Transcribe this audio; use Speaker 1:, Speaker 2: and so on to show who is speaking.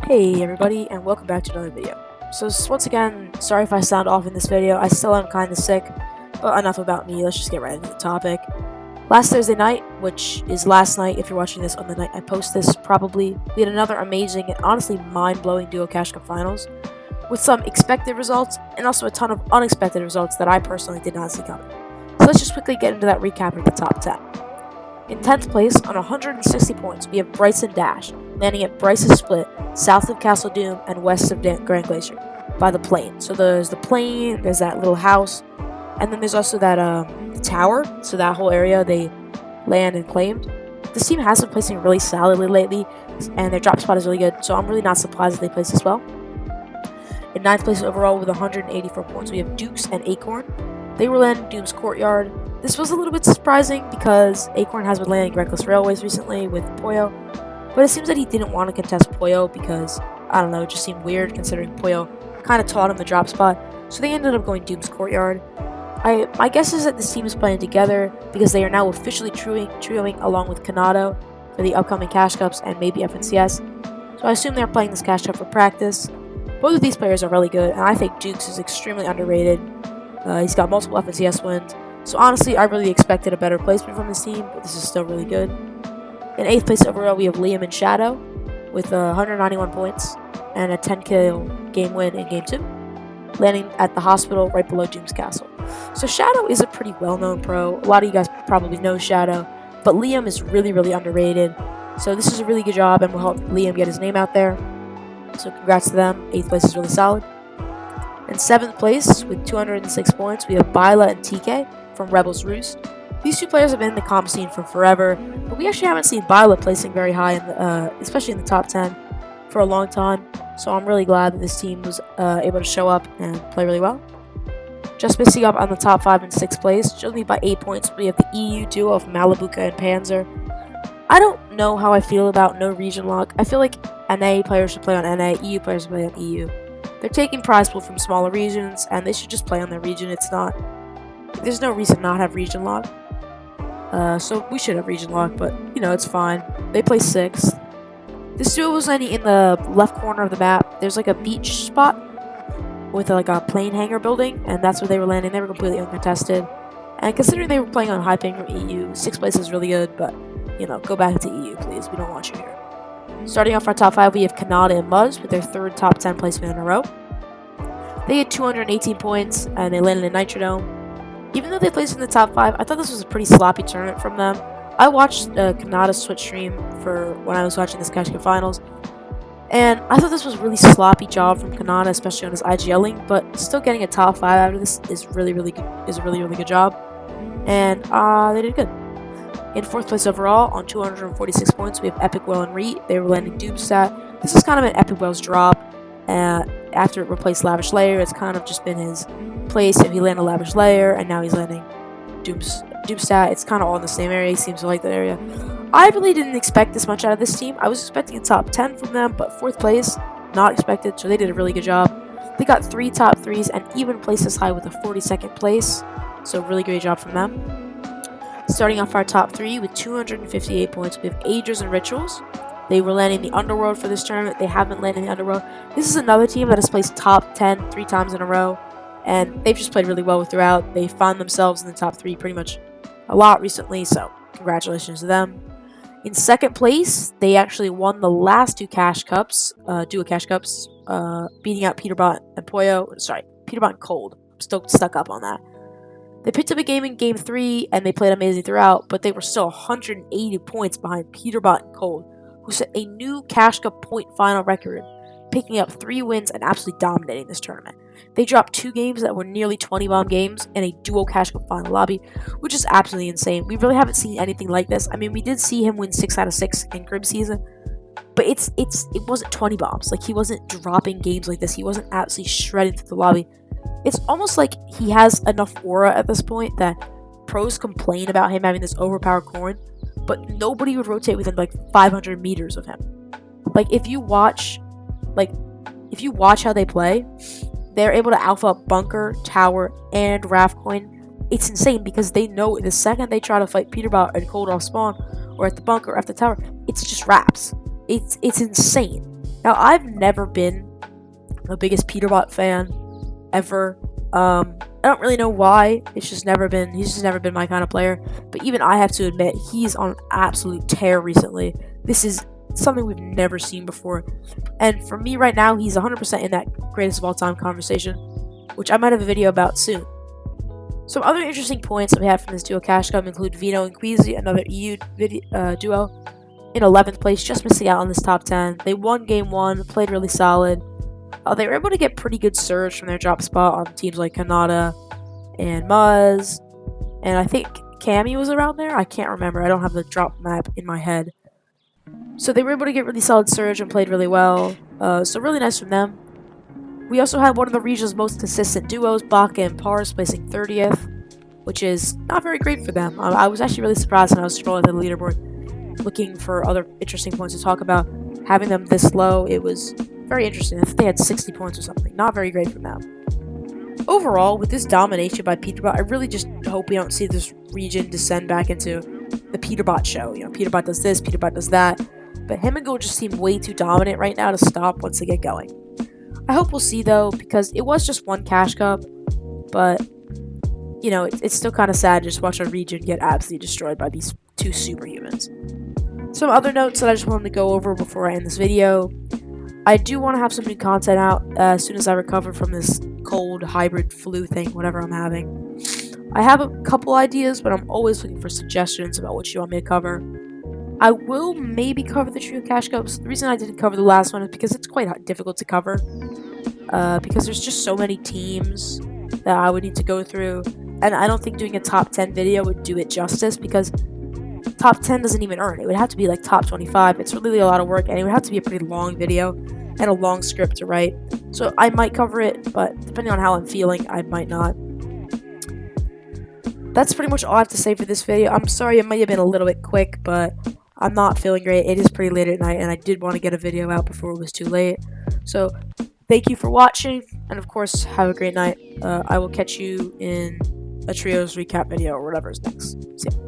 Speaker 1: Hey everybody, and welcome back to another video. So once again, sorry if I sound off in this video. I still am kinda sick, but enough about me. Let's just get right into the topic. Last Thursday night, which is last night if you're watching this on the night I post this, probably, we had another amazing and honestly mind-blowing Duo Cash Cup finals, with some expected results and also a ton of unexpected results that I personally did not see coming. So let's just quickly get into that recap of the top 10. In 10th place, on 160 points, we have Bryson Dash, landing at Bryce's Split, south of Castle Doom and west of Grand Glacier, by the plane. So there's the plane, there's that little house, and then there's also that tower. So that whole area they land and claimed. This team has been placing really solidly lately, and their drop spot is really good, so I'm really not surprised that they place this well. In 9th place overall with 184 points, we have Dukes and Acorn. They were landing Doom's Courtyard. This was a little bit surprising because Acorn has been landing Reckless Railways recently with Poyo, but it seems that he didn't want to contest Poyo because, I don't know, it just seemed weird considering Poyo kind of taught him the drop spot, so they ended up going Doom's Courtyard. My guess is that this team is playing together because they are now officially trioing along with Kanado for the upcoming Cash Cups and maybe FNCS, so I assume they're playing this Cash Cup for practice. Both of these players are really good, and I think Dukes is extremely underrated. He's got multiple FNCS wins. So honestly, I really expected a better placement from this team, but this is still really good. In 8th place overall, we have Liam and Shadow with 191 points and a 10-kill game win in Game 2, landing at the hospital right below Doom's Castle. So Shadow is a pretty well-known pro. A lot of you guys probably know Shadow, but Liam is really, really underrated. So this is a really good job and will help Liam get his name out there. So congrats to them. 8th place is really solid. In 7th place, with 206 points, we have Byla and TK from Rebels Roost. These two players have been in the comp scene for forever, but we actually haven't seen Byla placing very high, especially in the top 10, for a long time. So I'm really glad that this team was able to show up and play really well. Just missing up on the top 5 in 6th place, only by 8 points, we have the EU duo of Malibuca and Panzer. I don't know how I feel about no region lock. I feel like NA players should play on NA, EU players should play on EU. They're taking prize pool from smaller regions, and they should just play on their region. There's no reason to not have region lock. So we should have region lock, but, it's fine. They play 6th. This duo was landing in the left corner of the map. There's like a beach spot with like a plane hangar building, and that's where they were landing. They were completely uncontested. And considering they were playing on high ping from EU, 6th place is really good, but, go back to EU, please. We don't want you here. Starting off our top 5, we have Kanada and Muzz with their 3rd top 10 placement in a row. They had 218 points, and they landed in Nitrodome. Even though they placed in the top 5, I thought this was a pretty sloppy tournament from them. I watched Kanada's Twitch stream for when I was watching this Cash Cup Finals, and I thought this was a really sloppy job from Kanada, especially on his IGLing, but still getting a top 5 out of this is a really, really good job, and they did good. In 4th place overall, on 246 points, we have Epic Well and Reet. They were landing Doomstat. This is kind of an Epic Well's drop. After it replaced Lavish Layer, it's kind of just been his place. If he landed Lavish Layer, and now he's landing Doomstat. It's kind of all in the same area. He seems to like that area. I really didn't expect this much out of this team. I was expecting a top 10 from them, but 4th place, not expected, so they did a really good job. They got 3 top 3s and even placed this high with a 42nd place, so really great job from them. Starting off our top 3 with 258 points, we have Aegis and Rituals. They were landing the Underworld for this tournament. They have been landing the Underworld. This is another team that has placed top 10 3 times in a row, and they've just played really well throughout. They found themselves in the top 3 pretty much a lot recently, so congratulations to them. In 2nd place, they actually won the last 2 Cash Cups, Duo Cash Cups, beating out Peterbot and Peterbot and Cold. I'm still stuck up on that. They picked up a game in Game 3, and they played amazing throughout, but they were still 180 points behind Peterbot and Cold, who set a new Cash Cup point final record, picking up 3 wins and absolutely dominating this tournament. They dropped 2 games that were nearly 20-bomb games in a duo Cash Cup final lobby, which is absolutely insane. We really haven't seen anything like this. I mean, we did see him win 6 out of 6 in Grim Season, but it wasn't 20 bombs. Like, he wasn't dropping games like this. He wasn't absolutely shredding through the lobby. It's almost like he has enough aura at this point that pros complain about him having this overpowered corn, but nobody would rotate within like 500 meters of him. Like, if you watch how they play, they're able to alpha up Bunker, Tower, and Raftcoin. It's insane because they know the second they try to fight Peterbot and Cold off spawn, or at the Bunker or at the Tower, it's just wraps. It's insane. Now, I've never been the biggest Peterbot fan ever. I don't really know why. He's just never been my kind of player. But even I have to admit, he's on an absolute tear recently. This is something we've never seen before. And for me right now, he's 100% in that greatest of all time conversation, which I might have a video about soon. Some other interesting points that we have from this duo cash cup include Vino and Queasy, another EU duo, in 11th place, just missing out on this top 10. They won game 1, played really solid. They were able to get pretty good surge from their drop spot on teams like Kanata and Muzz, and I think Cammy was around there. I can't remember. I don't have the drop map in my head. So they were able to get really solid surge and played really well. So really nice from them. We also had one of the region's most consistent duos, Baka and Pars, placing 30th, which is not very great for them. I was actually really surprised when I was scrolling through the leaderboard, looking for other interesting points to talk about. Having them this low, it was very interesting. I think they had 60 points or something. Not very great for them. Overall, with this domination by Peterbot, I really just hope we don't see this region descend back into the Peterbot show. You know, Peterbot does this, Peterbot does that. But him and Go just seem way too dominant right now to stop once they get going. I hope we'll see, though, because it was just one cash cup. But, you know, it's still kind of sad to just watch a region get absolutely destroyed by these two superhumans. Some other notes that I just wanted to go over before I end this video. I do want to have some new content out as soon as I recover from this cold hybrid flu thing, whatever I'm having. I have a couple ideas, but I'm always looking for suggestions about what you want me to cover. I will maybe cover the Trio Cash Cups. The reason I didn't cover the last one is because it's quite difficult to cover. Because there's just so many teams that I would need to go through. And I don't think doing a top 10 video would do it justice, because top 10 doesn't even earn. It would have to be like top 25. It's really a lot of work, and it would have to be a pretty long video and a long script to write. So I might cover it, but depending on how I'm feeling, I might not. That's pretty much all I have to say for this video. I'm sorry it might have been a little bit quick, but I'm not feeling great. It is pretty late at night, and I did want to get a video out before it was too late. So thank you for watching, and of course, have a great night. I will catch you in a Trios recap video or whatever is next. See ya.